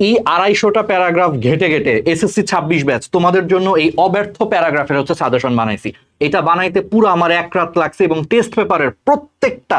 এই 250টা প্যারাগ্রাফ ঘেটে ঘেটে এসএসসি 26 ব্যাচ তোমাদের জন্য এই অব্যর্থ প্যারাগ্রাফের হচ্ছে সাজেশন বানাইছি। এটা বানাইতে পুরো আমার এক রাত লাগছে, এবং টেস্ট পেপারের প্রত্যেকটা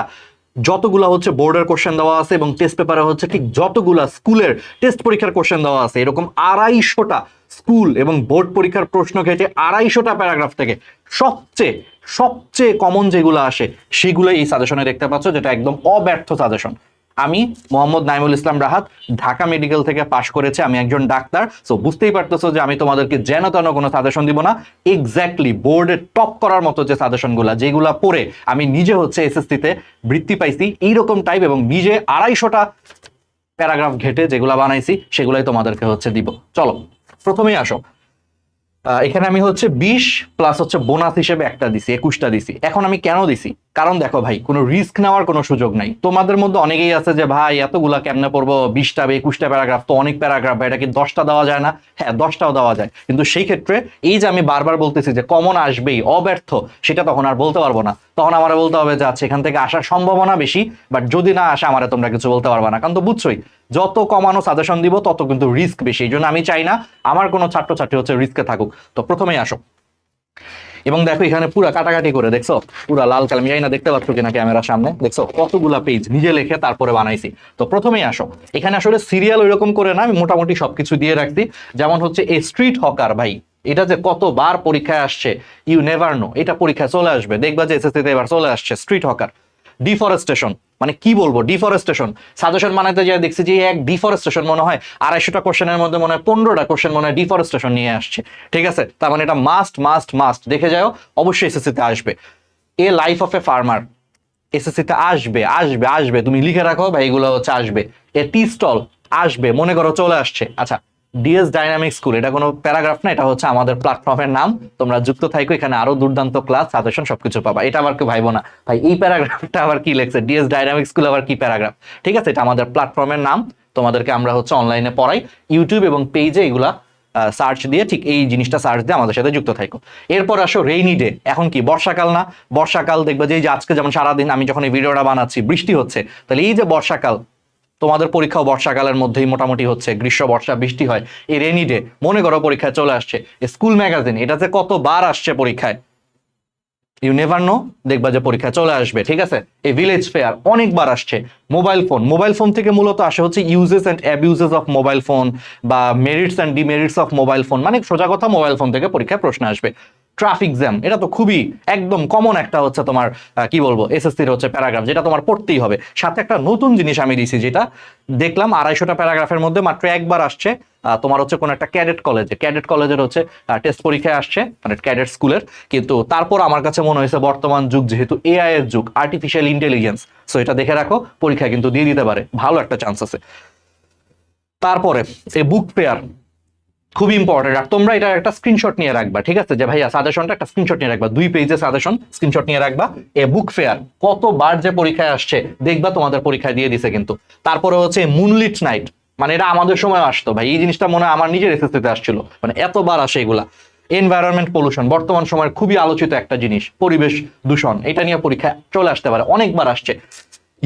যতগুলা হচ্ছে বোর্ডের কোশ্চেন দেওয়া আছে এবং টেস্ট পেপারে হচ্ছে ঠিক যতগুলা স্কুলের টেস্ট পরীক্ষার কোশ্চেন দেওয়া আছে, এরকম 250টা স্কুল এবং বোর্ড পরীক্ষার প্রশ্ন ঘেটে 250টা প্যারাগ্রাফ থেকে সবচেয়ে সবচেয়ে কমন যেগুলো আসে সেগুলো এই সাজেশনে দেখতে পাচ্ছ, যেটা একদম অব্যর্থ সাজেশন। আমি মোহাম্মদ নাইমুল ইসলাম রাহাত, ঢাকা মেডিকেল থেকে পাশ করেছে, আমি একজন ডাক্তার। সো বুঝতেই পারতেছো যে আমি তোমাদেরকে যেন তেন কোনো সাজেশন দিব না, এক্স্যাক্টলি বোর্ডে টপ করার মতো যে সাজেশনগুলো যেগুলো পড়ে আমি নিজে হচ্ছে এসএসসিতে বৃত্তি পাইছি এইরকম টাইপ, এবং নিজে 250টা প্যারাগ্রাফ ঘেটে যেগুলো বানাইছি সেগুলাই তোমাদেরকে হচ্ছে দিব। চলো প্রথমেই আসো। এখানে আমি হচ্ছে 20 প্লাস হচ্ছে বোনাস হিসেবে একটা দিছি, 21টা দিছি। এখন আমি কেন দিছি? কারণ দেখো ভাই, কোনো রিস্ক নেওয়ার কোনো সুযোগ নাই। তোমাদের মধ্যে অনেকেই আছে যে ভাই এতগুলা কেমনে পড়বো, 20টা 21টা প্যারাগ্রাফ তো অনেক প্যারাগ্রাফ, এটা কি 10টা দেওয়া যায় না? হ্যাঁ, 10টাও দেওয়া যায়, কিন্তু সেই ক্ষেত্রে এই যে আমি বারবার বলতেছি যে কমন আসবেই, অব্যর্থ, সেটা তখন আর বলতে পারবো না। তখন আমার বলতে হবে যে আচ্ছা এখান থেকে আসার সম্ভাবনা বেশি, বাট যদি না আসে আমারে তোমরা কিছু বলতে পারবা না। কারণ তো বুঝছোই, যত কমানো সাজেশন দিব তত কিন্তু রিস্ক বেশি। এই জন্য আমি চাই না আমার কোনো ছাত্রছাত্রী হচ্ছে রিস্কে থাকুক। তো প্রথমেই আসো, এবং দেখো এখানে পুরা কাটাকাটি করে, দেখছো পুরা লাল কালাম, জানি না দেখতে পাচ্ছ কিনা ক্যামেরার সামনে, দেখছো কতগুলা পেজ নিজে লিখে তারপরে বানাইছি। তো প্রথমেই আসো, এখানে আসলে সিরিয়াল ওইরকম করে না, আমি মোটামুটি সবকিছু দিয়ে রাখছি। যেমন হচ্ছে এই স্ট্রিট হকার, ভাই এটা যে কতবার পরীক্ষায় আসছে, ইউ নেভার নো, এটা পরীক্ষায় চলে আসবে, দেখবা যে এসএসসিতে এবার চলে আসছে স্ট্রিট হকার। ডিফরেস্টেশন, মানে কি বলবো, ডিফরেস্টেশন সাজেশন বানাতে যাই দেখছি যে এক ডিফরেস্টেশন মনে হয় 250টা কোশ্চেনের মধ্যে মনে হয় 15টা কোশ্চেন মনে হয় ডিফরেস্টেশন নিয়ে আসছে। ঠিক আছে, তার মানে এটা মাস্ট মাস্ট মাস্ট দেখে যাও, অবশ্যই এসএসসিতে আসবে। A life of a farmer এসএসসিতে আসবে আসবে আসবে, তুমি লিখে রাখো ভাই, এগুলো হচ্ছে আসবে। এ টি স্টল আসবে, মনে করো চলে আসছে। আচ্ছা, ডিএস ডাইনামিক স্কুল, এটা কোনো প্যারাগ্রাফ না, এটা হচ্ছে আমাদের প্ল্যাটফর্মের নাম। তোমরা যুক্ত থাকো, এখানে আরো দুর্দান্ত ক্লাস সাজেশন সবকিছু পাবা। এটা আবার কেউ ভাইবো না ভাই এই প্যারাগ্রাফটা আবার কি লেখছে, ডিএস ডাইনামিক স্কুল আবার কি প্যারাগ্রাফ। ঠিক আছে, এটা আমাদের প্ল্যাটফর্মের নাম, তোমাদেরকে আমরা হচ্ছে অনলাইনে পড়াই, ইউটিউব এবং পেজে এগুলা সার্চ দিয়ে, ঠিক এই জিনিসটা সার্চ দিয়ে আমাদের সাথে যুক্ত থাকো। এরপর আসো রেইনি ডে, এখন কি বর্ষাকাল না? বর্ষাকাল দেখবে যে এই যে আজকে যেমন সারাদিন আমি যখন এই ভিডিওটা বানাচ্ছি বৃষ্টি হচ্ছে, তাহলে এই যে বর্ষাকাল, তোমাদের পরীক্ষাও বর্ষাকালের মধ্যেই মোটামুটি হচ্ছে, গ্রীষ্ম বর্ষা বৃষ্টি হয়। এই রেনি ডে মনে করো পরীক্ষায় চলে আসছে। স্কুল ম্যাগাজিন, এটা যে কতবার আসছে পরীক্ষায়, ইউ নেভার নো, দেখবা যে পরীক্ষা চলে আসবে। ঠিক আছে, এই ভিলেজ ফেয়ার অনেকবার আসছে। মোবাইল ফোন, মোবাইল ফোন থেকে মূলত আসে হচ্ছে uses and abuses of mobile phone, বা merits and demerits of mobile phone, মানে সোজা কথা মোবাইল ফোন থেকে পরীক্ষায় প্রশ্ন আসবে। ট্রাফিক জ্যাম, এটা তো খুবই একদম কমন একটা হচ্ছে তোমার কি বলবো এসএসসির হচ্ছে প্যারাগ্রাফ, যেটা তোমার পড়তেই হবে। সাথে একটা নতুন জিনিস আমি দিছি, যেটা দেখলাম 250টা প্যারাগ্রাফের মধ্যে মাত্র একবার আসছে, তোমার হচ্ছে কোন একটা ক্যাডেট কলেজের হচ্ছে টেস্ট পরীক্ষায় আসছে, মানে ক্যাডেট স্কুলের। কিন্তু তারপর আমার কাছে মনে হয়েছে বর্তমান যুগ যেহেতু এআই এর যুগ, আর্টিফিশিয়াল ইন্টেলিজেন্স, সো এটা দেখে রাখো, পরীক্ষা কিন্তু দিয়ে দিতে পারে, ভালো একটা চান্স আছে। তারপরে এই বুক ফেয়ার খুব ইম্পর্টেন্ট, আর তোমরা এটা একটা স্ক্রিনশট নিয়ে রাখবা। ঠিক আছে, যে ভাইয়া সাজেশনটা একটা স্ক্রিনশট নিয়ে রাখবা, 2 পেজের সাজেশন স্ক্রিনশট নিয়ে রাখবা। এ বুক ফেয়ার কতবার যে পরীক্ষায় আসছে, দেখবা তোমাদের পরীক্ষায় দিয়ে দিছে কিন্তু। তারপরে হচ্ছে মুনলিট নাইট, মানে এটা আমাদের সময় আসতো ভাই, এই জিনিসটা মনে হয় আমার নিজের এসএসসিতে আসছিল, মানে এতবার আসে এগুলা। এনভায়রনমেন্ট পলিউশন, বর্তমান সময়ের খুবই আলোচিত একটা জিনিস, পরিবেশ দূষণ, এটা নিয়ে পরীক্ষা চলে আসতে পারে, অনেকবার আসছে।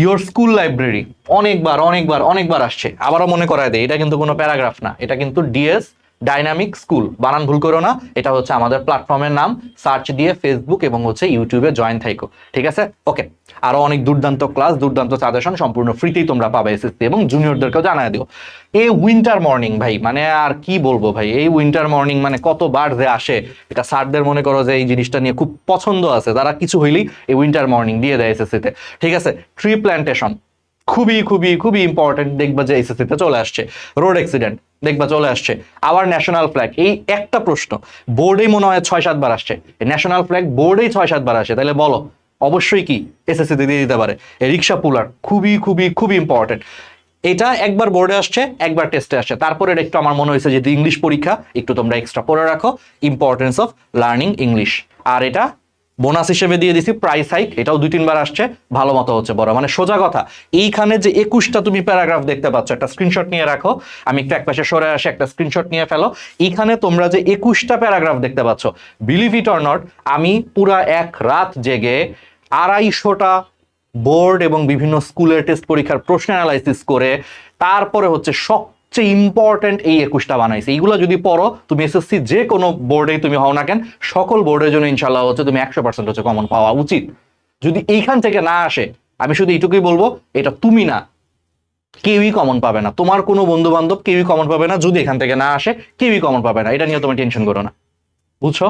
ইয়োর স্কুল লাইব্রেরি, অনেকবার অনেকবার অনেকবার আসছে। আবারও মনে করায় দেয়, এটা কিন্তু কোনো প্যারাগ্রাফ না, এটা কিন্তু ডিএস ডাইনামিক স্কুল, বানান ভুল করো না, এটা হচ্ছে আমাদের প্ল্যাটফর্মের নাম। সার্চ দিয়ে ফেসবুক এবং হচ্ছে ইউটিউবে জয়েন থাইকো। ঠিক আছে, ওকে। আরো অনেক দুর্দান্ত ক্লাস, দুর্দান্ত সাজেশন সম্পূর্ণ ফ্রিতেই তোমরা পাবে এসএসসি, এবং জুনিয়রদেরকেও জানায় দিও। এই উইন্টার মর্নিং ভাই, মানে আর কি বলবো ভাই, এই উইন্টার মর্নিং মানে কতবার যে আসে, এটা স্যারদের মনে করো যে এই জিনিসটা নিয়ে খুব পছন্দ আছে, তারা কিছু হইলেই এই উইন্টার মর্নিং দিয়ে দেয় এসএসসিতে। ঠিক আছে, ট্রি প্ল্যান্টেশন খুবই খুবই খুবই ইম্পর্টেন্ট, দেখবা যে এসএসসিতে চলে আসছে। রোড অ্যাক্সিডেন্ট দেখবা চলে আসছে। আবার ন্যাশনাল ফ্ল্যাগ, এই একটা প্রশ্ন বোর্ডেই মনে হয় 6-7 বার আসছে, ন্যাশনাল ফ্ল্যাগ বোর্ডেই 6-7 বার আসে, তাহলে বলো অবশ্যই কি এসএসসিতে দিয়ে দিতে পারে। রিক্সা পুলার খুবই খুবই খুবই ইম্পর্টেন্ট, এটা একবার বোর্ডে আসছে, একবার টেস্টে আসছে। তারপরে এটা একটু আমার মনে হয়েছে যে ইংলিশ পরীক্ষা একটু তোমরা এক্সট্রা পড়ে রাখো, ইম্পর্টেন্স অফ লার্নিং ইংলিশ। আর এটা বোনাস হিসেবে দিয়ে দিছি প্রাইস হাইক, এটাও 2-3 বার আসছে, ভালো মতো হচ্ছে বড়, মানে সোজা কথা এইখানে যে 21টা তুমি প্যারাগ্রাফ দেখতে পাচ্ছ, একটা স্ক্রিনশট নিয়ে রাখো। আমি একটু একপাশে সরে আসে, একটা স্ক্রিনশট নিয়ে ফেলো। এইখানে তোমরা যে 21টা প্যারাগ্রাফ দেখতে পাচ্ছ, বিলিভ ইট অর নট, আমি পুরা এক রাত জেগে 250টা বোর্ড এবং বিভিন্ন স্কুলের টেস্ট পরীক্ষার প্রশ্ন অ্যানালাইসিস করে তারপরে হচ্ছে সবচেয়ে ইম্পর্টেন্ট এই 21টা বানাইছি। এইগুলো যদি পড়ো তুমি এসএসসি যে কোনো বোর্ডেই তুমি হও না কেন, সকল বোর্ডের জন্য ইনশাল্লাহ হচ্ছে তুমি 100% হচ্ছে কমন পাওয়া উচিত। যদি এইখান থেকে না আসে, আমি শুধু এইটুকুই বলবো, এটা তুমি না, কেউই কমন পাবে না, তোমার কোনো বন্ধু বান্ধব কেউই কমন পাবে না। যদি এখান থেকে না আসে, কেউই কমন পাবে না, এটা নিয়ে তুমি টেনশন করো না, বুঝছো?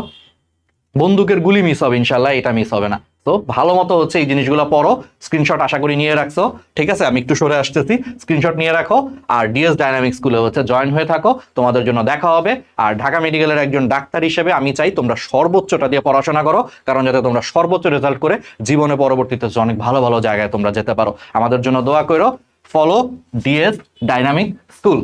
বন্দুকের গুলি মিস হবে ইনশাল্লাহ, এটা মিস হবে না। তো ভালো মতো হচ্ছে এই জিনিসগুলো পড়ো, স্ক্রিনশট আশা করি নিয়ে রাখছো, ঠিক আছে? আমি একটু সরে আসতেছি, স্ক্রিনশট নিয়ে রাখো, আর ডিএস ডাইনামিক্স স্কুলে হচ্ছে জয়েন হয়ে থাকো, তোমাদের জন্য দেখা হবে। আর ঢাকা মেডিকেলের একজন ডাক্তার হিসেবে আমি চাই তোমরা সর্বোচ্চটা দিয়ে পড়াশোনা করো, কারণ যাতে তোমরা সর্বোচ্চ রেজাল্ট করে জীবনে পরবর্তীতে অনেক ভালো ভালো জায়গায় তোমরা যেতে পারো। আমাদের জন্য দোয়া করো। Follow DS dynamic school.